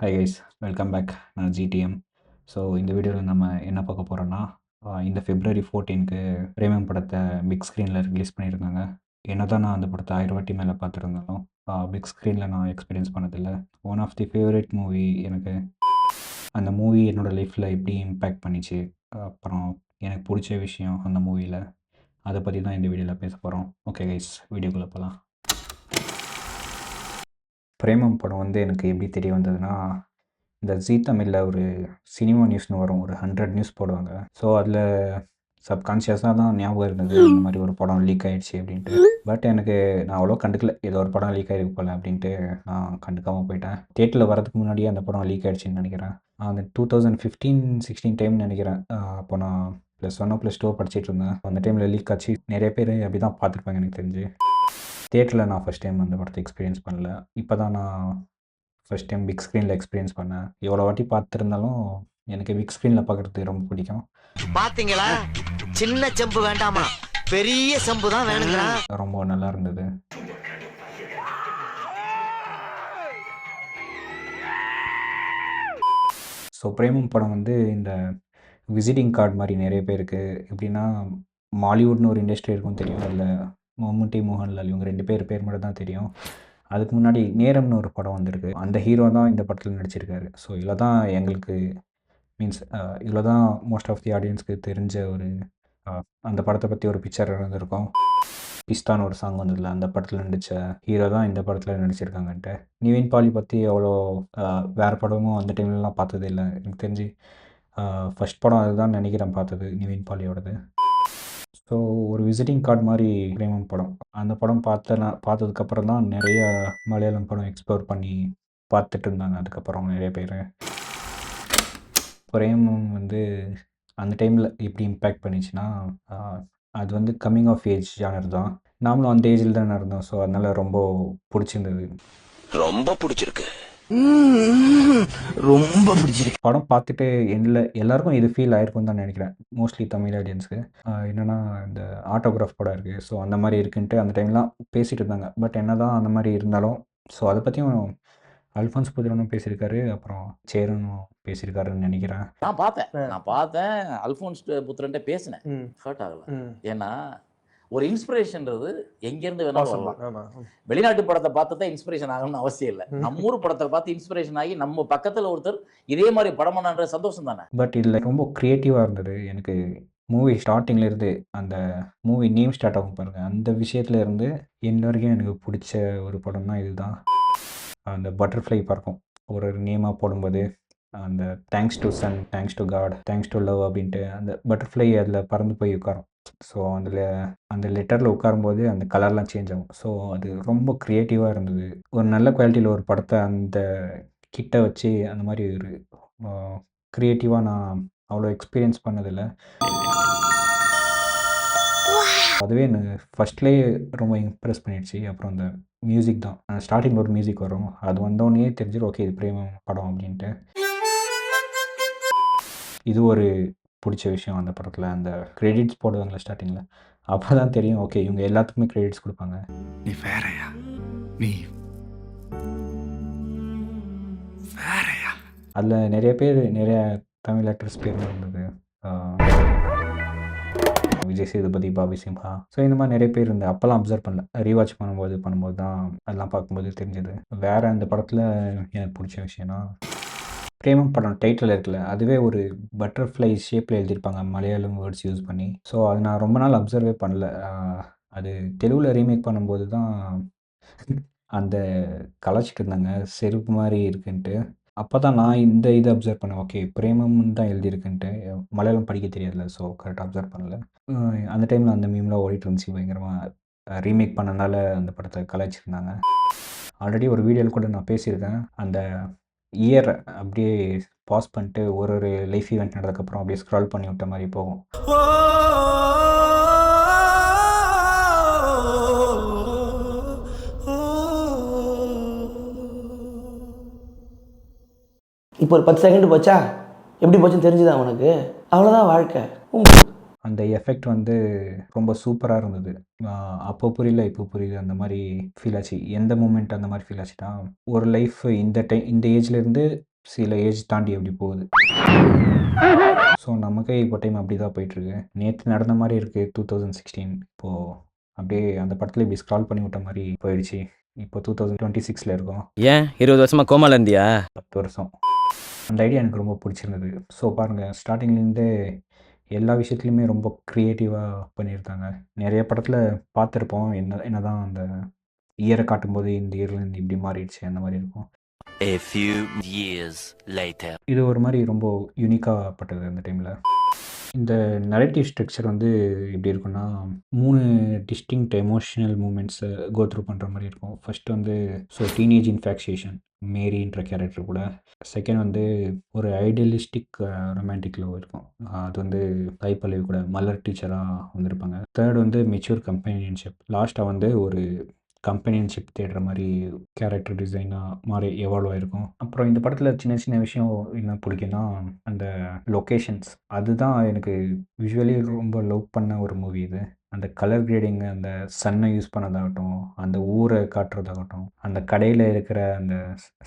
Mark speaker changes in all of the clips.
Speaker 1: Hi guys, welcome back. நான் GDM. So இந்த வீடியோவில் நம்ம என்ன பார்க்க போகிறோன்னா, இந்த February 14க்கு பிரேமம் படத்தை பிக் ஸ்க்ரீனில் ரிலீஸ் பண்ணியிருந்தாங்க. என்ன தான் நான் அந்த படத்தை 1000 வாட்டி மேலே பார்த்துருந்தாலும் பிக் ஸ்க்ரீனில் நான் எக்ஸ்பீரியன்ஸ் பண்ணதில்ல. One of the favourite movie எனக்கு. அந்த மூவி என்னோடய லைஃப்பில் எப்படி இம்பேக்ட் பண்ணிச்சு, அப்புறம் எனக்கு பிடிச்ச விஷயம் அந்த மூவியில், அதை பற்றி தான் இந்த வீடியோவில் பேச போகிறோம். ஓகே கைஸ், வீடியோக்குள்ளே போகலாம். பிரேமம் படம் வந்து எனக்கு எப்படி தெரிய வந்ததுன்னா, இந்த ஜீ தமிழில் ஒரு சினிமா நியூஸ்னு வரும். ஒரு 100 நியூஸ் போடுவாங்க. ஸோ அதில் சப்கான்ஷியஸாக தான் ஞாபகம் இருந்தது, இந்த மாதிரி ஒரு படம் லீக் ஆகிடுச்சு அப்படின்ட்டு. பட் எனக்கு நான் அவ்வளோ கண்டுக்கல, ஏதோ ஒரு படம் லீக் ஆகிருக்கு போல அப்படின்ட்டு நான் கண்டுக்காமல் போயிட்டேன். தியேட்டரில் வரதுக்கு முன்னாடியே அந்த படம் லீக் ஆகிடுச்சின்னு நினைக்கிறேன். அந்த 2015-16 டைம் நினைக்கிறேன். அப்போ நான் +1 +2 படிச்சுட்டு இருந்தேன். அந்த டைமில் லீக் ஆச்சு. நிறைய பேர் அப்படி தான் பார்த்துருப்பாங்க எனக்கு தெரிஞ்சு. தியேட்டரில் நான் ஃபஸ்ட் டைம் அந்த படத்தை எக்ஸ்பீரியன்ஸ் பண்ணல. இப்போ தான் நான் ஃபஸ்ட் டைம் பிக் ஸ்க்ரீனில் எக்ஸ்பீரியன்ஸ் பண்ணேன். எவ்வளோ வாட்டி பார்த்துருந்தாலும் எனக்கு பிக் ஸ்க்ரீனில் பார்க்குறது ரொம்ப பிடிக்கும்.
Speaker 2: பாத்தீங்களா, சின்ன செம்பு வேண்டாமா, பெரிய செம்பு தான் வேணுங்களா.
Speaker 1: ரொம்ப நல்லா இருந்தது. ஸோ பிரேமம் படம் வந்து இந்த விசிட்டிங் கார்டு மாதிரி நிறைய பேருக்கு. எப்படின்னா, மாலிவுட்னு ஒரு இண்டஸ்ட்ரி இருக்கும் தெரியும். அதில் மம்முட்டி, மோகன்லால் இவங்க 2 பேர் மட்டும் தான் தெரியும். அதுக்கு முன்னாடி நேரம்னு ஒரு படம் வந்திருக்கு. அந்த ஹீரோ தான் இந்த படத்தில் நடிச்சிருக்காரு. ஸோ இதில் தான் எங்களுக்கு மீன்ஸ் இதில் தான் மோஸ்ட் ஆஃப் தி ஆடியன்ஸ்க்கு தெரிஞ்ச ஒரு அந்த படத்தை பற்றி ஒரு பிக்சர் இருந்திருக்கும். பிஸ்தான்னு ஒரு சாங் வந்ததில்ல, அந்த படத்தில் நடித்த ஹீரோ தான் இந்த படத்தில் நடிச்சிருக்காங்கன்ட்டு. நிவின் பாலி பற்றி அவ்வளோ வேறு படமும் அந்த டைம்லலாம் பார்த்தது இல்லை. எனக்கு தெரிஞ்சு ஃபஸ்ட் படம் அதுதான் நினைக்கிறேன் பார்த்தது, நிவின் பாலியோடது. ஸோ ஒரு விசிட்டிங் கார்டு மாதிரி பிரேமம் படம். அந்த படம் பார்த்ததுக்கப்புறம் தான் நிறைய மலையாளம் படம் எக்ஸ்ப்ளோர் பண்ணி பார்த்துட்டு இருந்தாங்க அதுக்கப்புறம் நிறைய பேர். பிரேமம் வந்து அந்த டைமில் எப்படி இம்பேக்ட் பண்ணிச்சுன்னா, அது வந்து கம்மிங் ஆஃப் ஏஜ் ஜானர் தான். நாமளும் அந்த ஏஜில் தானே இருந்தோம். ஸோ அதனால் ரொம்ப பிடிச்சிருந்தது.
Speaker 2: ரொம்ப பிடிச்சிருக்கு, ரொம்ப பிடிச்சிருக்கு.
Speaker 1: படம் பார்த்துட்டு எல்லாருக்கும் இது ஃபீல் ஆயிருக்கும்னு தான் நினைக்கிறேன், மோஸ்ட்லி தமிழ் ஆடியன்ஸுக்கு. என்னென்னா, இந்த ஆட்டோகிராஃப் படம் இருக்குது, ஸோ அந்த மாதிரி இருக்குன்ட்டு அந்த டைம்லாம் பேசிகிட்டு இருந்தாங்க. பட் என்ன தான் அந்த மாதிரி இருந்தாலும், ஸோ அதை பற்றியும் அல்ஃபான்ஸ் புதிரனும் பேசியிருக்காரு, அப்புறம் சேரனும் பேசியிருக்காருன்னு நினைக்கிறேன்.
Speaker 3: நான் பார்த்தேன் அல்ஃபோன்ஸ் புத்திரன்ட்ட பேசினேன். ஹர்ட் ஆகல. ஏன்னா ஒரு இன்ஸ்பிரேஷன்றது எங்கேருந்து வேணாலும் வரலாம். வெளிநாட்டு படத்தை பார்த்து தான் இன்ஸ்பிரேஷன் ஆகணும்னு அவசியம் இல்லை. நம்ம ஊர் படத்தை பார்த்து இன்ஸ்பிரேஷன் ஆகி நம்ம பக்கத்தில் ஒருத்தர் இதே மாதிரி படம் பண்ணான்ற சந்தோஷம் தானே.
Speaker 1: பட் இதில் ரொம்ப க்ரியேட்டிவாக இருந்தது எனக்கு. மூவி ஸ்டார்டிங்கில் இருந்து அந்த மூவி நேம் ஸ்டார்ட் ஆகும் பாருங்கள், அந்த விஷயத்துல இருந்து இன்ன வரைக்கும் எனக்கு பிடிச்ச ஒரு படம்னா இதுதான். அந்த பட்டர்ஃப்ளை பறக்கும் ஒரு நேமாக போடும்போது, அந்த thanks to sun, thanks to God, thanks to love அப்படின்ட்டு அந்த பட்டர்ஃப்ளை அதில் பறந்து போய் உட்காரும். ஸோ அந்த லெட்டரில் உட்காரும்போது அந்த கலர்லாம் சேஞ்ச் ஆகும். ஸோ அது ரொம்ப க்ரியேட்டிவாக இருந்தது. ஒரு நல்ல குவாலிட்டியில் ஒரு படத்தை அந்த கிட்ட வச்சு அந்த மாதிரி ஒரு க்ரியேட்டிவாக நான் அவ்வளோ எக்ஸ்பீரியன்ஸ் பண்ணதில்லை. அதுவே எனக்கு ஃபஸ்ட்லேயே ரொம்ப இம்ப்ரெஸ் பண்ணிடுச்சு. அப்புறம் அந்த மியூசிக் தான். ஸ்டார்டிங்கில் ஒரு மியூசிக் வரும், அது வந்தோடனே தெரிஞ்சிடும் ஓகே இது பிரேமம் படம் அப்படின்ட்டு. இது ஒரு பிடிச்ச விஷயம் அந்த படத்தில். அந்த கிரெடிட்ஸ் போடுவாங்களே ஸ்டார்டிங்கில், அப்போ தான் தெரியும் ஓகே இவங்க எல்லாத்துக்குமே கிரெடிட்ஸ் கொடுப்பாங்க.
Speaker 4: நீ வேறயா, நீ வேறயா.
Speaker 1: அதில் நிறைய தமிழ் ஆக்டர்ஸ் பேர் இருந்தது. விஜய் சேதுபதி, பாபி சிம்ஹா, ஸோ இந்த மாதிரி நிறைய பேர் இருந்து அப்போல்லாம் அப்சர்வ் பண்ணல. ரீவாட்ச் பண்ணும்போது தான் அதெல்லாம் பார்க்கும்போது தெரிஞ்சது. வேறு அந்த படத்தில் எனக்கு பிடிச்ச விஷயம்னா, பிரேமம் படம் டைட்டில் இருக்குல்ல, அதுவே ஒரு பட்டர்ஃப்ளை ஷேப்பில் எழுதியிருப்பாங்க மலையாளம் வேர்ட்ஸ் யூஸ் பண்ணி. ஸோ அது நான் ரொம்ப நாள் அப்சர்வே பண்ணல. அது தெலுங்கில் ரீமேக் பண்ணும்போது தான் அந்த கலாச்சிட்டு இருந்தாங்க, செருப்பு மாதிரி இருக்குன்ட்டு. அப்போ தான் நான் இந்த இதை அப்சர்வ் பண்ணேன், ஓகே பிரேமம்னு தான் எழுதியிருக்குன்ட்டு. மலையாளம் படிக்க தெரியாதுல்ல, ஸோ கரெக்டாக அப்சர்வ் பண்ணல. அந்த டைமில் அந்த மீம்லாம் ஓடிட்டு இருந்துச்சு பயங்கரமாக. ரீமேக் பண்ணனால அந்த படத்தை கலாய்ச்சிருந்தாங்க. ஆல்ரெடி ஒரு வீடியோவில் கூட நான் பேசியிருக்கேன். அந்த இயர் அப்படியே பாஸ் பண்ணிட்டு ஒரு லைஃப் ஈவெண்ட் நடந்ததுக்கப்புறம் அப்படியே ஸ்க்ரால் பண்ணி விட்ட மாதிரி போகும்.
Speaker 5: இப்போ ஒரு 10 செகண்ட் போச்சா, எப்படி போச்சுன்னு தெரிஞ்சுதான் உனக்கு, அவ்வளோதான் வாழ்க்கை.
Speaker 1: அந்த எஃபெக்ட் வந்து ரொம்ப சூப்பராக இருந்தது. அப்போ புரியல, இப்போ புரியுது, அந்த மாதிரி ஃபீல் ஆச்சு. எந்த மூமெண்ட் அந்த மாதிரி ஃபீல் ஆச்சுன்னா, ஒரு லைஃப் இந்த ஏஜ்லேருந்து சில ஏஜ் தாண்டி எப்படி போகுது. ஸோ நமக்கே இப்போ டைம் அப்படி தான் போயிட்டுருக்கு. நேற்று நடந்த மாதிரி இருக்குது 2016. இப்போது அப்படியே அந்த படத்தில் இப்படி ஸ்க்ரால் பண்ணி விட்ட மாதிரி போயிடுச்சு. இப்போ 2026 இருக்கோம்.
Speaker 6: ஏன் 20 வருஷமா கோமால இருந்தியா?
Speaker 1: 10 வருஷம். அந்த ஐடியா எனக்கு ரொம்ப பிடிச்சிருந்தது. ஸோ பாருங்கள், ஸ்டார்டிங்லேருந்தே எல்லா விஷயத்துலையுமே ரொம்ப க்ரியேட்டிவாக பண்ணியிருக்காங்க. நிறைய படத்தில் பார்த்துருப்போம், என்னதான் அந்த இயரை காட்டும்போது இந்த இயர்லேருந்து இப்படி மாறிடுச்சு அந்த மாதிரி இருக்கும்.
Speaker 2: A few years later.
Speaker 1: இது ஒரு மாதிரி ரொம்ப யூனிக்காகப்பட்டது அந்த டைமில். இந்த நரேட்டிவ் ஸ்ட்ரக்சர் வந்து எப்படி இருக்குன்னா, 3 டிஸ்டிங்க்ட் எமோஷனல் மூமெண்ட்ஸை கோ த்ரூ பண்ணுற மாதிரி இருக்கும். ஃபர்ஸ்ட் வந்து டீனேஜ் இன்ஃபாக்சியேஷன் மேரின்ற கேரக்டர் கூட. செகண்ட் வந்து ஒரு ஐடியலிஸ்டிக் ரொமான்டிக் லவ் இருக்கும். அது வந்து சாய் பல்லவி கூட மலர் டீச்சராக வந்திருப்பாங்க. தேர்ட் வந்து மெச்சூர் கம்பெனியன்ஷிப். லாஸ்ட்டாக வந்து ஒரு கம்பெனியன்ஷிப் தேடுற மாதிரி கேரக்டர் டிசைனாக மாறி எவால்வ் ஆகிருக்கும். அப்புறம் இந்த படத்தில் சின்ன சின்ன விஷயம் என்ன பிடிக்குன்னா, அந்த லொக்கேஷன்ஸ் அதுதான் எனக்கு விஷுவலி ரொம்ப லவ் பண்ண ஒரு மூவி இது. அந்த கலர் கிரேடிங், அந்த சன்னை யூஸ் பண்ணதாகட்டும், அந்த ஊரை காட்டுறதாகட்டும், அந்த கடையில் இருக்கிற அந்த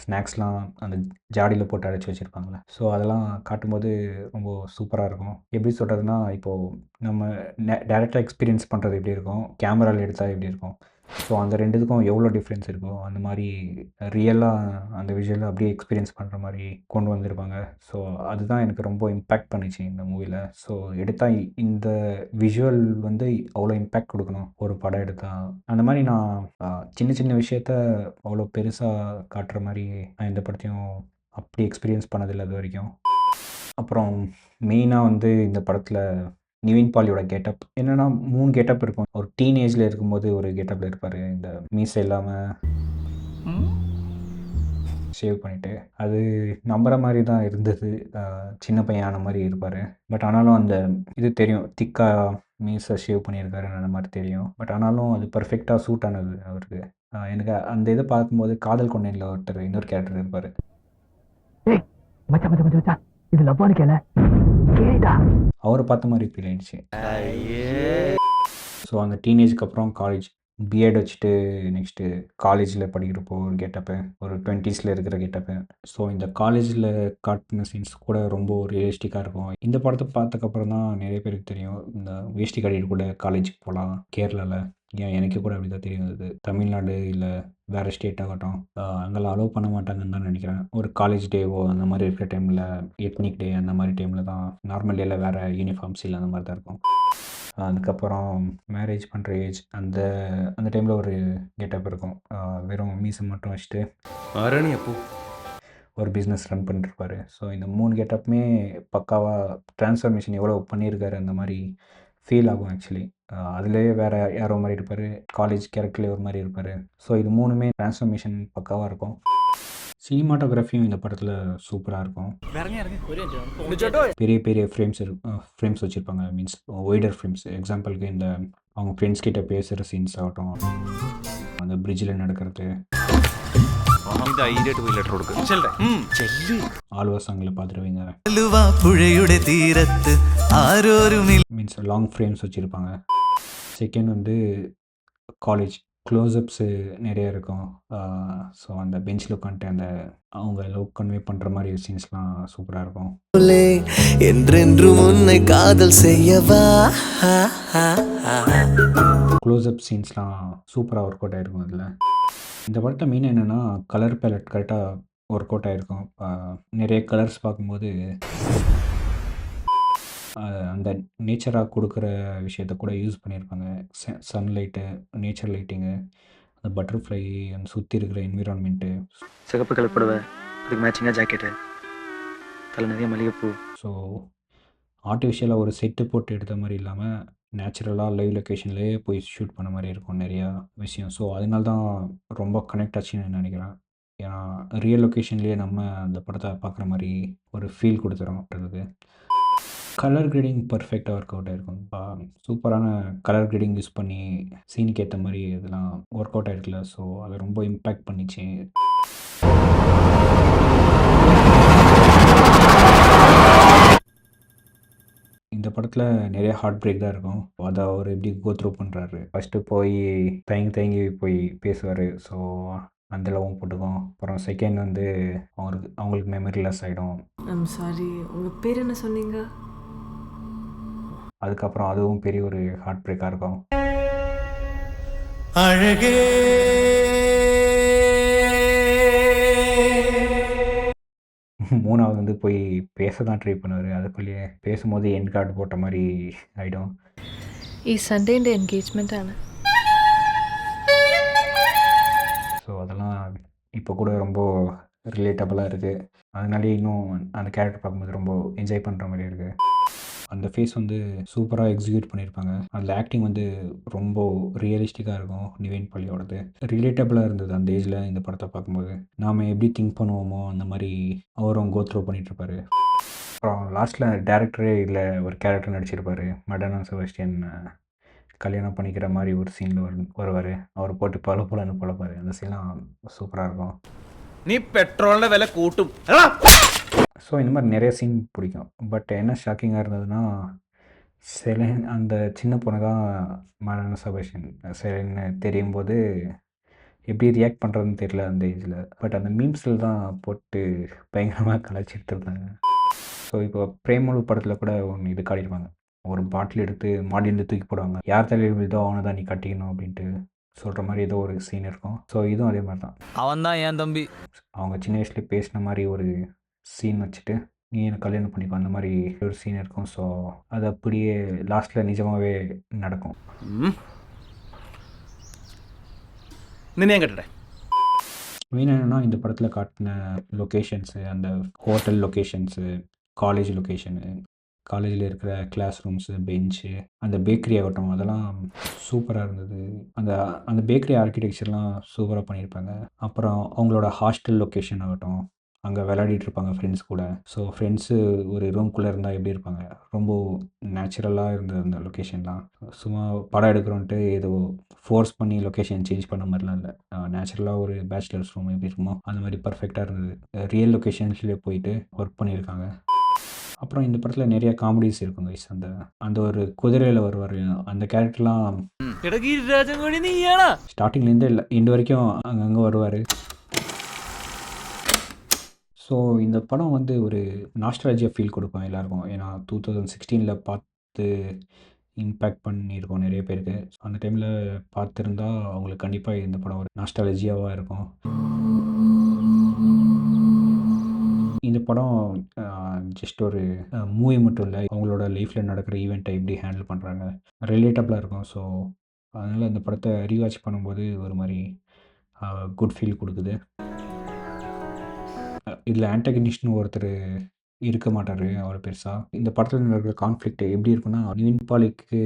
Speaker 1: ஸ்நாக்ஸ்லாம் அந்த ஜாடியில் போட்டு அடைச்சி வச்சுருப்பாங்களே, ஸோ அதெல்லாம் காட்டும்போது ரொம்ப சூப்பராக இருக்கும். எப்படி சொல்கிறதுனா, இப்போது நம்ம டேரெக்டாக எக்ஸ்பீரியன்ஸ் பண்ணுறது எப்படி இருக்கும், கேமராவில் எடுத்தால் எப்படி இருக்கும், ஸோ அந்த ரெண்டுத்துக்கும் எவ்வளோ டிஃப்ரென்ஸ் இருக்கோ அந்த மாதிரி ரியலாக அந்த விஷுவலை அப்படியே எக்ஸ்பீரியன்ஸ் பண்ணுற மாதிரி கொண்டு வந்திருப்பாங்க. ஸோ அதுதான் எனக்கு ரொம்ப இம்பேக்ட் பண்ணிச்சு இந்த மூவியில். ஸோ எடுத்தால் இந்த விஷுவல் வந்து அவ்வளோ இம்பேக்ட் கொடுக்கணும் ஒரு படம் எடுத்தால். அந்த மாதிரி நான் சின்ன சின்ன விஷயத்த அவ்வளோ பெருசாக காட்டுற மாதிரி நான் எந்த படத்தையும் அப்படி எக்ஸ்பீரியன்ஸ் பண்ணதில்லை இது வரைக்கும். அப்புறம் மெயினாக வந்து இந்த படத்தில் நிவின் பாலியோட கெட்டப் என்னென்னா 3 கெட்டப் இருக்கும். ஒரு டீனேஜில் இருக்கும்போது ஒரு கெட்டப்பில் இருப்பார், இந்த மீசை இல்லாமல் ஷேவ் பண்ணிவிட்டு. அது நம்புகிற மாதிரி தான் இருந்தது. சின்ன பையன் ஆன மாதிரி இருப்பார். பட் ஆனாலும் அந்த இது தெரியும், திக்காக மீசை ஷேவ் பண்ணியிருக்காருன்னு அந்த மாதிரி தெரியும். பட் ஆனாலும் அது பர்ஃபெக்டாக சூட் ஆனது அவருக்கு. எனக்கு அந்த இதை பார்க்கும்போது காதல் கொண்டேனில் ஒருத்தர் இன்னொரு கேரக்டர் இருப்பார். அவரை பார்த்த மாதிரி ஃபீல் ஆயிடுச்சு. ஸோ அந்த டீனேஜ்க்கு அப்புறம் காலேஜ் பிஎட் வச்சுட்டு நெக்ஸ்ட்டு காலேஜில் படிக்கிறப்போ ஒரு கெட்டப்பு, ஒரு 20ஸ்ல இருக்கிற கெட்டப்பு. ஸோ இந்த காலேஜில் காட்டின சீன்ஸ் கூட ரொம்ப ரியலிஸ்டிக்காக இருக்கும். இந்த படத்தை பார்த்ததுக்கப்புறம் தான் நிறைய பேருக்கு தெரியும், இந்த வேஷ்டி கட்டிட்டு கூட காலேஜுக்கு போகலாம் கேரளாவில். ஏன் எனக்கு கூட அப்படி தான் தெரியும். அது தமிழ்நாடு இல்லை வேறு ஸ்டேட் ஆகட்டும், அங்கெல்லாம் அலோவ் பண்ண மாட்டாங்கன்னு தான் நினைக்கிறேன். ஒரு காலேஜ் டேவோ அந்த மாதிரி இருக்கிற டைமில், எத்னிக் டே அந்த மாதிரி டைமில் தான், நார்மல் டேயில் வேறு யூனிஃபார்ம்ஸ் இல்லை அந்த மாதிரி தான் இருக்கும். அதுக்கப்புறம் மேரேஜ் பண்ணுற ஏஜ் அந்த அந்த டைமில் ஒரு கெட்டப் இருக்கும். வெறும் மீசை மட்டும் வச்சுட்டு ஒரு பிஸ்னஸ் ரன் பண்ணிட்டுருப்பாரு. ஸோ இந்த 3 கெட்டப்புமே பக்காவாக ட்ரான்ஸ்ஃபர்மேஷன் எவ்வளோ பண்ணியிருக்காரு அந்த மாதிரி ஃபீல் ஆகும் ஆக்சுவலி. அதுலேயே வேறு யாரோ மாதிரி இருப்பார், காலேஜ் கேரக்டர்லேயே ஒரு மாதிரி இருப்பார். ஸோ இது 3மே ட்ரான்ஸ்ஃபர்மேஷன் பக்காவாக இருக்கும். சினிமாட்டோகிராஃபியும் இந்த படத்தில் சூப்பராக இருக்கும். பெரிய பெரிய ஃப்ரேம்ஸ் வச்சுருப்பாங்க, மீன்ஸ் ஒய்டர் ஃப்ரேம்ஸ். எக்ஸாம்பிளுக்கு இந்த அவங்க ஃப்ரெண்ட்ஸ் கிட்ட பேசுகிற சீன்ஸ் ஆகட்டும், அந்த பிரிட்ஜில் நடக்கிறது, ஆழ்வா சாங்கில் பார்த்துருவீங்க, மீன்ஸ் லாங் ஃப்ரேம்ஸ் வச்சுருப்பாங்க. செகண்ட் வந்து காலேஜ் க்ளோஸ்அப்ஸு நிறைய இருக்கும். ஸோ அந்த பெஞ்சில் உட்காந்துட்டு அந்த அவங்க லவ் கன்வே பண்ணுற மாதிரி சீன்ஸ்லாம் சூப்பராக இருக்கும். என்றென்றும் உன்னை காதல் செய்யவா. க்ளோஸ்அப் சீன்ஸ்லாம் சூப்பராக ஒர்க் அவுட் ஆகிருக்கும் அதில். இந்த படத்தை மெயின் என்னென்னா கலர் பேலட் கரெக்டாக ஒர்க் அவுட் ஆகிருக்கும். நிறைய கலர்ஸ் பார்க்கும்போது அந்த நேச்சராக கொடுக்குற விஷயத்த கூட யூஸ் பண்ணியிருப்பாங்க. சன்லைட்டு, நேச்சர் லைட்டிங்கு, அந்த பட்டர்ஃப்ளை, அந்த சுற்றி இருக்கிற என்விரான்மெண்ட்டு,
Speaker 7: சிகப்பு கலர் புடவை, அதுக்கு மேட்சிங்காக ஜாக்கெட்டு, தலை நிறைய மல்லிகைப்பூ.
Speaker 1: ஸோ ஆர்டிஃபிஷியலாக ஒரு செட்டு போட்டு எடுத்த மாதிரி இல்லாமல் நேச்சுரலாக லைவ் லொக்கேஷன்லேயே போய் ஷூட் பண்ண மாதிரி இருக்கும் நிறையா விஷயம். ஸோ அதனால தான் ரொம்ப கனெக்ட் ஆச்சுன்னு நினைக்கிறேன். ஏன்னா ரியல் லொக்கேஷன்லேயே நம்ம அந்த படத்தை பார்க்குற மாதிரி ஒரு ஃபீல் கொடுத்துறோன்றது. கலர் கிரேடிங் பர்ஃபெக்டாக ஒர்க் அவுட் ஆகிருக்கும். சூப்பரான கலர் கிரேடிங் யூஸ் பண்ணி சீனுக்கு ஏற்ற மாதிரி இதெல்லாம் ஒர்க் அவுட் ஆகிருக்குல்ல. ஸோ அதை ரொம்ப இம்பேக்ட் பண்ணிச்சு. இந்த படத்தில் நிறைய ஹார்ட் பிரேக் தான் இருக்கும். அதை அவர் எப்படி கோ த்ரூ பண்ணுறாரு. ஃபஸ்ட்டு போய் தயங்கி போய் பேசுவார். ஸோ அந்த லவ்வும் போட்டுக்கும். அப்புறம் செகண்ட் வந்து அவங்களுக்கு மெமரி லாஸ் ஆகிடும்.
Speaker 8: ஐம் சாரி, உங்கள் பேர் என்ன சொன்னீங்க?
Speaker 1: அதுக்கப்புறம் அதுவும் பெரிய ஒரு ஹார்ட் பிரேக்காக இருக்கும்.
Speaker 2: அழகே
Speaker 1: மூணாவது வந்து போய் பேச தான் ட்ரை பண்ணுவார். அதுக்குள்ளேயே பேசும்போது என் கார்டு போட்ட மாதிரி ஆகிடும்.
Speaker 8: ഈ സൺഡേൻ്റെ എൻഗേജ്മെൻ്റ് ആണ്.
Speaker 1: ஸோ அதெல்லாம் இப்போ கூட ரொம்ப ரிலேட்டபுளாக இருக்குது. அதனாலே இன்னும் அந்த கேரக்டர் பார்க்கும்போது ரொம்ப என்ஜாய் பண்ணுற மாதிரி இருக்குது. அந்த ஃபேஸ் வந்து சூப்பராக எக்ஸிக்யூட் பண்ணியிருப்பாங்க. அதில் ஆக்டிங் வந்து ரொம்ப ரியலிஸ்டிக்காக இருக்கும். நிவின் பாலியோடது ரிலேட்டபுளாக இருந்தது அந்த ஏஜில். இந்த படத்தை பார்க்கும்போது நாம் எப்படி திங்க் பண்ணுவோமோ அந்த மாதிரி அவரும் கோ த்ரூ பண்ணிகிட்ருப்பாரு. அப்புறம் லாஸ்ட்டில் டேரக்டரே இல்லை ஒரு கேரக்டர் நடிச்சிருப்பார். மடனா செபஸ்டியன் கல்யாணம் பண்ணிக்கிற மாதிரி ஒரு சீனில் வருவார். அவர் போட்டு பலன்னு பழப்பார். அந்த சீன்லாம் சூப்பராக இருக்கும்.
Speaker 6: നീ പെട്രോളിന്റെ വില കൂട്ടും.
Speaker 1: ஸோ இந்த மாதிரி நிறைய சீன் பிடிக்கும். பட் என்ன ஷாக்கிங்காக இருந்ததுன்னா, செலின் அந்த சின்ன பொண்ணு தான் மரண செபஸ்டியன் செலின்னு தெரியும் போது எப்படி ரியாக்ட் பண்ணுறதுன்னு தெரியல அந்த ஏஜில். பட் அந்த மீம்ஸில் தான் போட்டு பயங்கரமாக கலாய்ச்சி எடுத்துருந்தாங்க. ஸோ இப்போ பிரேமலு படத்தில் கூட ஒன்று இது காட்டியிருப்பாங்க. ஒரு பாட்டில் எடுத்து மாடியிலேருந்து தூக்கி போடுவாங்க. யார் தலையில் விழுதோ அவனை தான் நீ கட்டிக்கணும் அப்படின்ட்டு சொல்கிற மாதிரி ஏதோ ஒரு சீன் இருக்கும். ஸோ இதுவும் அதே மாதிரி தான்.
Speaker 6: അവൻ தான் என் தம்பி.
Speaker 1: அவங்க சின்ன வயசுலேயே பேசின மாதிரி ஒரு சீன் வச்சுட்டு நீ எனக்கு கல்யாணம் பண்ணிக்கோ அந்த மாதிரி ஒரு சீன் இருக்கும். ஸோ அது அப்படியே லாஸ்ட்டில் நிஜமாகவே நடக்கும்.
Speaker 6: നിന്നെ കെട്ടട്ടെ.
Speaker 1: மெயின் என்னென்னா இந்த படத்தில் காட்டின லொக்கேஷன்ஸு, அந்த ஹோட்டல் லொக்கேஷன்ஸு, காலேஜ் லொக்கேஷனு, காலேஜில் இருக்கிற கிளாஸ் ரூம்ஸு, பெஞ்சு, அந்த பேக்கரி ஆகட்டும், அதெல்லாம் சூப்பராக இருந்தது. அந்த அந்த பேக்கரி ஆர்கிடெக்சர்லாம் சூப்பராக பண்ணியிருப்பாங்க. அப்புறம் அவங்களோட ஹாஸ்டல் லொக்கேஷன் ஆகட்டும், அங்கே விளையாடிட்டு இருப்பாங்க ஃப்ரெண்ட்ஸ் கூட. ஸோ ஃப்ரெண்ட்ஸு ஒரு ரூம்குள்ளே இருந்தால் எப்படி இருப்பாங்க, ரொம்ப நேச்சுரலாக இருந்தது அந்த லொக்கேஷன்லாம். சும்மா படம் எடுக்கிறோன்ட்டு ஏதோ ஃபோர்ஸ் பண்ணி லொக்கேஷன் சேஞ்ச் பண்ண மாதிரிலாம் இல்லை. நேச்சுரலாக ஒரு பேச்சுலர்ஸ் ரூம் எப்படி இருக்குமோ அந்த மாதிரி பர்ஃபெக்டாக இருந்தது. ரியல் லொக்கேஷன்ஸ்லேயே போயிட்டு ஒர்க் பண்ணியிருக்காங்க. அப்புறம் இந்த படத்தில் நிறைய காமெடிஸ் இருக்கும் கைஸ். அந்த அந்த ஒரு குதிரையில் வருவார் அந்த கேரக்டர்லாம் ஸ்டார்டிங்லேருந்து இல்லை எண்டு வரைக்கும் அங்கங்கே வருவார். ஸோ இந்த படம் வந்து ஒரு நாஸ்டாலஜியா ஃபீல் கொடுக்கும் எல்லாருக்கும். ஏன்னா 2016 பார்த்து இம்பேக்ட் பண்ணியிருக்கோம் நிறைய பேருக்கு. அந்த டைமில் பார்த்துருந்தா அவங்களுக்கு கண்டிப்பாக இந்த படம் ஒரு நாஸ்டாலஜியாவாக இருக்கும். இந்த படம் ஜஸ்ட் ஒரு மூவி மட்டும் இல்லை, அவங்களோட லைஃப்பில் நடக்கிற ஈவெண்ட்டை எப்படி ஹேண்டில் பண்ணுறாங்க, ரிலேட்டபுளாக இருக்கும். ஸோ அதனால் இந்த படத்தை ரீவாட்ச் பண்ணும்போது ஒரு மாதிரி குட் ஃபீல் கொடுக்குது. இதில் ஆன்டகனிஸ்ட்னு ஒருத்தர் இருக்க மாட்டார் அவர் பெருசாக. இந்த படத்தில் நடக்கிற கான்ஃப்ளிக்ட் எப்படி இருக்குன்னா, நிவின் பாலிக்கு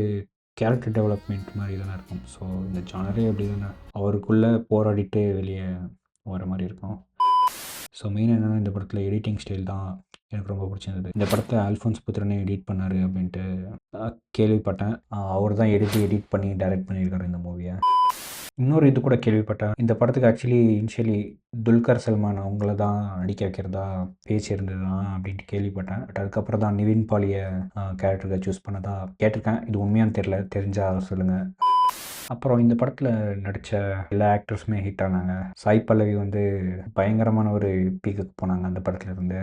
Speaker 1: கேரக்டர் டெவலப்மெண்ட் மாதிரி தானே இருக்கும். ஸோ இந்த ஜானரே எப்படி தானே அவருக்குள்ளே போராடிட்டு வெளியே வர மாதிரி இருக்கும். ஸோ மெயின் என்னென்னா இந்த படத்தில் எடிட்டிங் ஸ்டைல் தான் எனக்கு ரொம்ப பிடிச்சிருந்தது. இந்த படத்தை அல்ஃபோன்ஸ் புத்திரனே எடிட் பண்ணார் அப்படின்ட்டு கேள்விப்பட்டேன். அவர் தான் எடிட் பண்ணி டைரக்ட் பண்ணியிருக்காரு இந்த மூவியை. இன்னொரு இது கூட கேள்விப்பட்டேன், இந்த படத்துக்கு ஆக்சுவலி இனிஷியலி துல்கர் சல்மான் அவங்கள தான் நடிக்க வைக்கிறதா பேச்சு இருந்தது தான் அப்படின்ட்டு கேள்விப்பட்டேன். பட் அதுக்கப்புறம் தான் நிவின் பாலியை கேரக்டருக்கு சூஸ் பண்ணதா கேட்டிருக்கேன். இது உண்மையானு தெரில, தெரிஞ்சால் சொல்லுங்கள். அப்புறம் இந்த படத்தில் நடித்த எல்லா ஆக்டர்ஸுமே ஹிட் ஆனாங்க. சாய் பல்லவி வந்து பயங்கரமான ஒரு பீக்குக்கு போனாங்க அந்த படத்தில் இருந்து.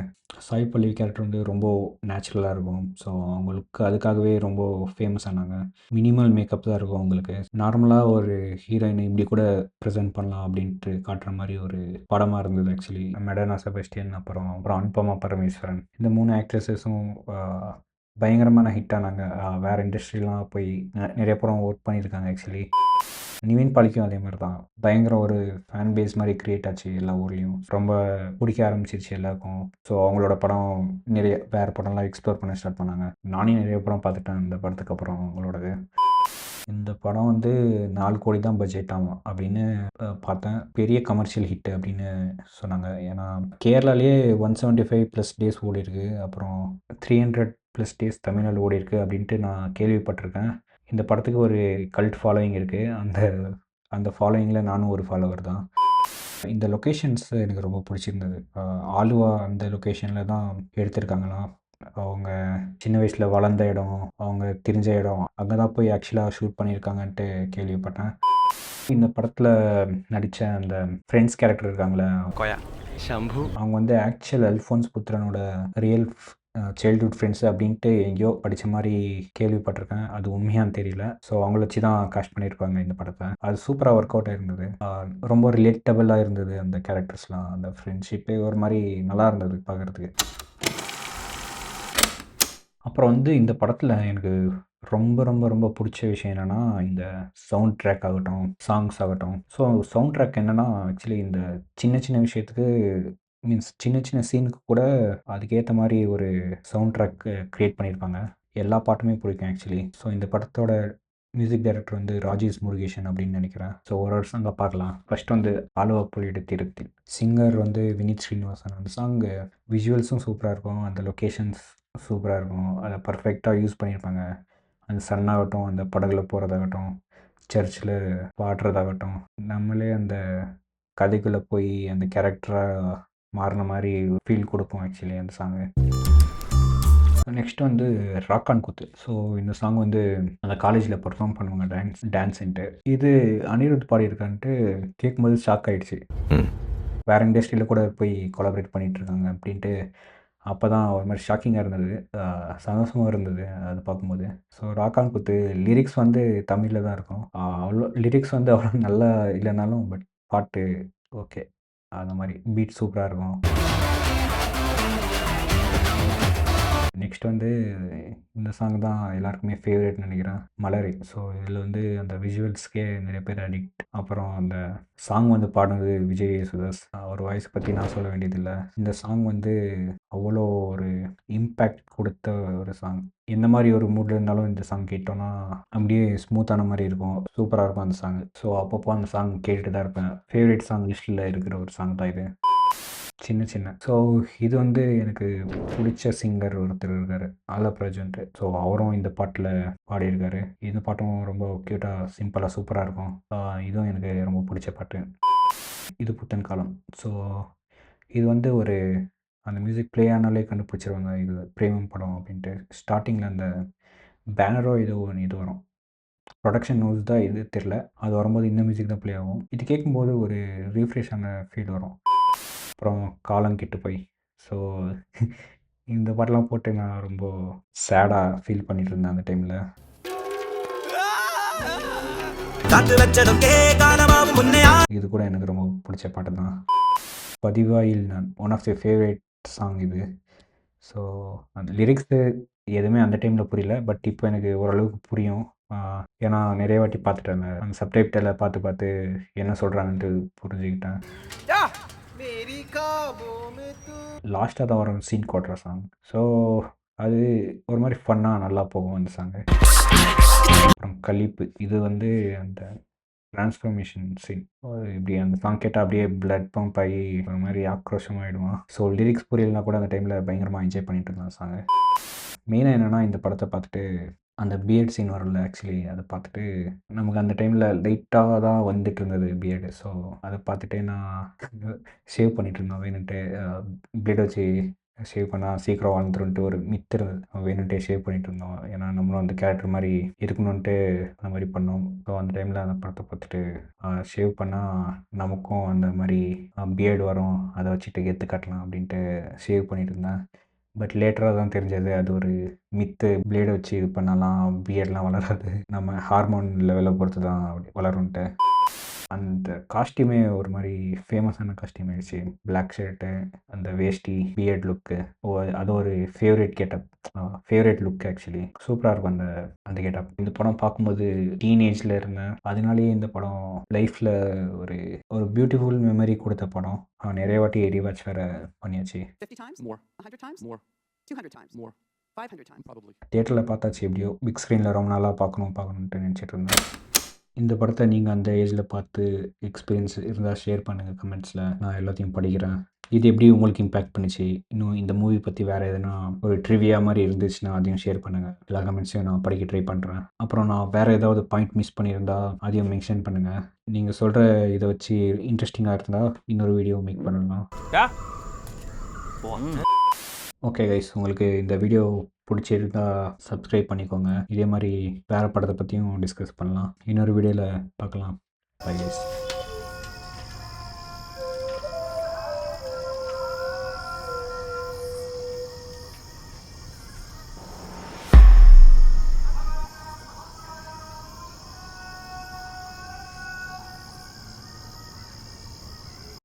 Speaker 1: சாய் பல்லவி கேரக்டர் வந்து ரொம்ப நேச்சுரலாக இருக்கும். ஸோ அவங்களுக்கு அதுக்காகவே ரொம்ப ஃபேமஸ் ஆனாங்க. மினிமல் மேக்கப் தான் இருக்கும் அவங்களுக்கு. நார்மலாக ஒரு ஹீரோயினை இப்படி கூட ப்ரெசென்ட் பண்ணலாம் அப்படின்ட்டு காட்டுற மாதிரி ஒரு படமாக இருந்தது ஆக்சுவலி. மெடனா செபஸ்டியன் அப்புறம் அனுபமா பரமேஸ்வரன், இந்த 3 ஆக்ட்ரஸஸும் பயங்கரமான ஹிட் ஆனாங்க. வேறு இண்டஸ்ட்ரிலாம் போய் நிறைய படம் ஒர்க் பண்ணியிருக்காங்க ஆக்சுவலி. நிவின் பாலிக்கும் அதே மாதிரி தான் பயங்கர ஒரு ஃபேன் பேஸ் மாதிரி க்ரியேட் ஆச்சு எல்லா ஊர்லேயும். ரொம்ப பிடிக்க ஆரம்பிச்சிருச்சு எல்லாருக்கும். ஸோ அவங்களோட படம் நிறைய வேறு படம்லாம் எக்ஸ்ப்ளோர் பண்ண ஸ்டார்ட் பண்ணாங்க. நானே நிறைய படம் பார்த்துட்டேன் இந்த படத்துக்கு அப்புறம் அவங்களோடது. இந்த படம் வந்து 4 கோடி தான் பட்ஜெட் ஆகும் அப்படின்னு பார்த்தேன். பெரிய கமர்ஷியல் ஹிட் அப்படின்னு சொன்னாங்க. ஏன்னா கேரளாலேயே 175+ டேஸ் ஓடி இருக்கு. அப்புறம் 300+ டேஸ் தமிழ்நாடு ஓடி இருக்கு அப்படின்ட்டு நான் கேள்விப்பட்டிருக்கேன். இந்த படத்துக்கு ஒரு கல்ட் ஃபாலோயிங் இருக்குது. அந்த ஃபாலோயிங்கில் நானும் ஒரு ஃபாலோவர் தான். இந்த லொக்கேஷன்ஸ் எனக்கு ரொம்ப பிடிச்சிருந்தது. ஆலுவா அந்த லொக்கேஷனில் தான் எடுத்திருக்காங்களாம். அவங்க சின்ன வயசில் வளர்ந்த இடம், அவங்க தெரிஞ்ச இடம், அங்கே தான் போய் ஆக்சுவலாக ஷூட் பண்ணியிருக்காங்கன்ட்டு கேள்விப்பட்டேன். இந்த படத்தில் நடித்த அந்த ஃப்ரெண்ட்ஸ் கேரக்டர் இருக்காங்களே,
Speaker 6: கொயா ஷம்பு
Speaker 1: அவங்க வந்து ஆக்சுவல் அல்ஃபோன்ஸ் புத்திரனோட ரியல் சைல்ட்ஹுட் ஃப்ரெண்ட்ஸ் அப்படின்ட்டு எங்கேயோ படித்த மாதிரி கேள்விப்பட்டிருக்கேன். அது உண்மையான்னு தெரியல. ஸோ அவங்கள வச்சு தான் காஸ்ட் பண்ணியிருப்பாங்க இந்த படத்தை. அது சூப்பராக ஒர்க் அவுட் ஆயிருந்தது. ரொம்ப ரிலேட்டபிளாக இருந்தது அந்த கேரக்டர்ஸ்லாம். அந்த ஃப்ரெண்ட்ஷிப்பே ஒரு மாதிரி நல்லா இருந்தது பார்க்குறதுக்கு. அப்புறம் வந்து இந்த படத்தில் எனக்கு ரொம்ப ரொம்ப ரொம்ப பிடிச்ச விஷயம் என்னென்னா, இந்த சவுண்ட் ட்ராக் ஆகட்டும், சாங்ஸ் ஆகட்டும். ஸோ சவுண்ட் ட்ராக் என்னென்னா, ஆக்சுவலி இந்த சின்ன சின்ன விஷயத்துக்கு மீன்ஸ் சின்ன சின்ன சீனுக்கு கூட அதுக்கேற்ற மாதிரி ஒரு சவுண்ட் ட்ராக் க்ரியேட் பண்ணியிருப்பாங்க. எல்லா பாட்டுமே பிடிக்கும் ஆக்சுவலி. ஸோ இந்த படத்தோட மியூசிக் டைரக்டர் வந்து ராஜேஷ் முருகேசன் அப்படின்னு நினைக்கிறேன். ஸோ ஒரு சாங்கை பார்க்கலாம். ஃபர்ஸ்ட் வந்து ஆலுவா புலியிட திருத்தில், சிங்கர் வந்து வினித் ஸ்ரீனிவாசன். அந்த சாங்கு விஷுவல்ஸும் சூப்பராக இருக்கும், அந்த லொக்கேஷன்ஸ் சூப்பராக இருக்கும். அதை பர்ஃபெக்டாக யூஸ் பண்ணியிருப்பாங்க. அந்த சன்னாகட்டும், அந்த படகுல போகிறதாகட்டும், சர்ச்சில் பாடுறதாகட்டும், நம்மளே அந்த கதைக்குள்ளே போய் அந்த கேரக்டராக மாறின மாதிரி ஃபீல் கொடுக்கும் ஆக்சுவலி அந்த சாங்கு. நெக்ஸ்ட் வந்து ராக்கான் குத்து. ஸோ இந்த சாங் வந்து அந்த காலேஜில் பெர்ஃபார்ம் பண்ணுவாங்க டான்ஸுன்ட்டு. இது அனிருத் பாடியிருக்கான்ட்டு கேட்கும்போது ஷாக் ஆகிடுச்சு. வேறு இண்டஸ்ட்ரியில் கூட போய் கொலாபரேட் பண்ணிகிட்ருக்காங்க அப்படின்ட்டு. அப்போ தான் ஒரு மாதிரி ஷாக்கிங்காக இருந்தது, சந்தோஷமாக இருந்தது அது பார்க்கும்போது. ஸோ ராக்கான் குத்து லிரிக்ஸ் வந்து தமிழில் தான் இருக்கும். அவ்வளோ லிரிக்ஸ் வந்து அவ்வளோ நல்லா இல்லைனாலும் பட் பாட்டு ஓகே. அந்த மாதிரி பீட் சூப்பராக இருக்கும். நெக்ஸ்ட் வந்து இந்த சாங் தான் எல்லாருக்குமே ஃபேவரட்னு நினைக்கிறேன், மலரே. ஸோ இதில் வந்து அந்த விஷுவல்ஸ்க்கே நிறைய பேர் அடிக்ட். அப்புறம் அந்த சாங் வந்து பாடுனது விஜய் யேசுதாஸ். அவர் வாய்ஸ் பற்றி நான் சொல்ல வேண்டியதில்லை. இந்த சாங் வந்து அவ்வளோ ஒரு இம்பேக்ட் கொடுத்த ஒரு சாங். எந்த மாதிரி ஒரு மூடில் இருந்தாலும் இந்த சாங் கேட்டோன்னா அப்படியே ஸ்மூத்தான மாதிரி இருக்கும், சூப்பராக இருக்கும் அந்த சாங். ஸோ அப்பப்போ அந்த சாங் கேட்டுட்டு தான் இருப்பேன். ஃபேவரட் சாங் லிஸ்ட்டில் இருக்கிற ஒரு சாங் தான் இது, சின்ன சின்ன. ஸோ இது வந்து எனக்கு பிடிச்ச சிங்கர் ஒருத்தர் இருக்கார், ஆலப் ராஜுன்ட்டு. ஸோ அவரும் இந்த பாட்டில் பாடியிருக்காரு. இந்த பாட்டும் ரொம்ப க்யூட்டாக சிம்பிளாக சூப்பராக இருக்கும். இதுவும் எனக்கு ரொம்ப பிடிச்ச பாட்டு. இது புத்தன் காலம். ஸோ இது வந்து ஒரு அந்த மியூசிக் ப்ளே ஆனாலே கண்டுபிடிச்சிருவாங்க இது பிரேமம் படம் அப்படின்ட்டு. ஸ்டார்டிங்கில் அந்த பேனரோ இது வரும், ப்ரொடக்ஷன் நியூஸ் தான் இது தெரில. அது வரும்போது இந்த மியூசிக் தான் ப்ளே ஆகும். இது கேட்கும்போது ஒரு ரீஃப்ரெஷ்ஷான ஃபீல் வரும். அப்புறம் காலம் கெட்டு போய். ஸோ இந்த பாட்டெலாம் போட்டு நான் ரொம்ப சேடாக ஃபீல் பண்ணிகிட்டு இருந்தேன் அந்த டைமில். இது கூட எனக்கு ரொம்ப பிடிச்ச பாட்டு தான். பதிவாயில் நான் one of the favourite song இது. ஸோ அந்த லிரிக்ஸு எதுவுமே அந்த டைமில் புரியல, பட் இப்போ எனக்கு ஓரளவுக்கு புரியும். ஏன்னா நிறைய வாட்டி பார்த்துட்டேன், அந்த சப்டைட்டில் பார்த்து என்ன சொல்கிறாங்கன்ட்டு புரிஞ்சுக்கிட்டேன். லாஸ்ட்டாக தான் வரும் சீன் கோட்ற சாங். ஸோ அது ஒரு மாதிரி ஃபன்னாக நல்லா போகும் அந்த சாங்கு. அப்புறம் கலிப்பு, இது வந்து அந்த ட்ரான்ஸ்ஃபர்மேஷன் சீன். இப்படி அந்த சாங் கேட்டால் அப்படியே பிளட் பம்ப் ஆகி ஒரு மாதிரி ஆக்ரோஷமாகிடுவான். ஸோ லிரிக்ஸ் புரியலனா கூட அந்த டைமில் பயங்கரமாக என்ஜாய் பண்ணிட்டு இருந்தேன் சாங்கு. மெயினாக என்னென்னா இந்த படத்தை பார்த்துட்டு அந்த பிஎட் சீன் வரல ஆக்சுவலி, அதை பார்த்துட்டு நமக்கு அந்த டைமில் லைட்டாக தான் வந்துட்டு இருந்தது பிஎட். ஸோ அதை பார்த்துட்டே நான் ஷேவ் பண்ணிகிட்டு இருந்தோம் வேணுன்ட்டு. பிளேட் வச்சு ஷேவ் பண்ணால் சீக்கிரம் வாழ்ந்துருன்ட்டு ஒரு மித்து இருந்தது, வேணுன்ட்டே ஷேவ் பண்ணிகிட்டு இருந்தோம். ஏன்னா நம்மளும் அந்த கேரக்டர் மாதிரி இருக்கணுன்ட்டு அந்த மாதிரி பண்ணோம். ஸோ அந்த டைமில் அந்த படத்தை பார்த்துட்டு ஷேவ் பண்ணால் நமக்கும் அந்த மாதிரி பிஎட் வரும், அதை வச்சுட்டு கெத்து காட்டலாம் அப்படின்ட்டு ஷேவ் பண்ணிகிட்டு இருந்தேன். பட் லேட்டராக தான் தெரிஞ்சது அது ஒரு மித்து. பிளேடை வச்சு இது பண்ணலாம், பிஎட்லாம் வளராது, நம்ம ஹார்மோன் லெவலை பொறுத்து தான் அப்படி வளரும்ன்ட்டு. அந்த காஸ்டியூமே ஒரு மாதிரி ஃபேமஸான காஸ்டியூம் ஆகிடுச்சு. பிளாக் ஷர்ட்டு, அந்த வேஷ்டி, பிஎட் லுக்கு. அது ஒரு ஃபேவரட் லுக் ஆக்சுவலி. சூப்பராக இருக்கும் அந்த அந்த கெட்டப். இந்த படம் பார்க்கும்போது டீனேஜில் இருந்தேன், அதனாலேயே இந்த படம் லைஃப்பில் ஒரு ஒரு பியூட்டிஃபுல் மெமரி கொடுத்த படம். நிறைய வாட்டி ரீவாட்ச் வேறு பண்ணியாச்சு. தியேட்டரில் பார்த்தாச்சு எப்படியோ, பிக் ஸ்க்ரீனில் ரொம்ப நாளாக பார்க்கணுன்ட்டு நினச்சிட்டு இருந்தேன். இந்த படத்தை நீங்கள் அந்த ஏஜில் பார்த்து எக்ஸ்பீரியன்ஸ் இருந்தால் ஷேர் பண்ணுங்கள் கமெண்ட்ஸில், நான் எல்லாத்தையும் படிக்கிறேன். இது எப்படி உங்களுக்கு இம்பேக்ட் பண்ணிச்சு, இன்னும் இந்த மூவி பற்றி வேறு எதுனா ஒரு ட்ரிவியா மாதிரி இருந்துச்சுன்னா அதையும் ஷேர் பண்ணுங்கள். எல்லா கமெண்ட்ஸையும் நான் படிக்க ட்ரை பண்ணுறேன். அப்புறம் நான் வேறு ஏதாவது பாயிண்ட் மிஸ் பண்ணியிருந்தா அதையும் மென்ஷன் பண்ணுங்கள். நீங்கள் சொல்கிற இதை வச்சு இன்ட்ரெஸ்டிங்காக இருந்தால் இன்னொரு வீடியோ மேக் பண்ணலாம். ஓகே கைஸ், உங்களுக்கு இந்த வீடியோ பிடிச்சிருந்தா சப்ஸ்கிரைப் பண்ணிக்கோங்க. இதே மாதிரி வேறு படத்தை பற்றியும் டிஸ்கஸ் பண்ணலாம். இன்னொரு வீடியோவில் பார்க்கலாம். Bye guys.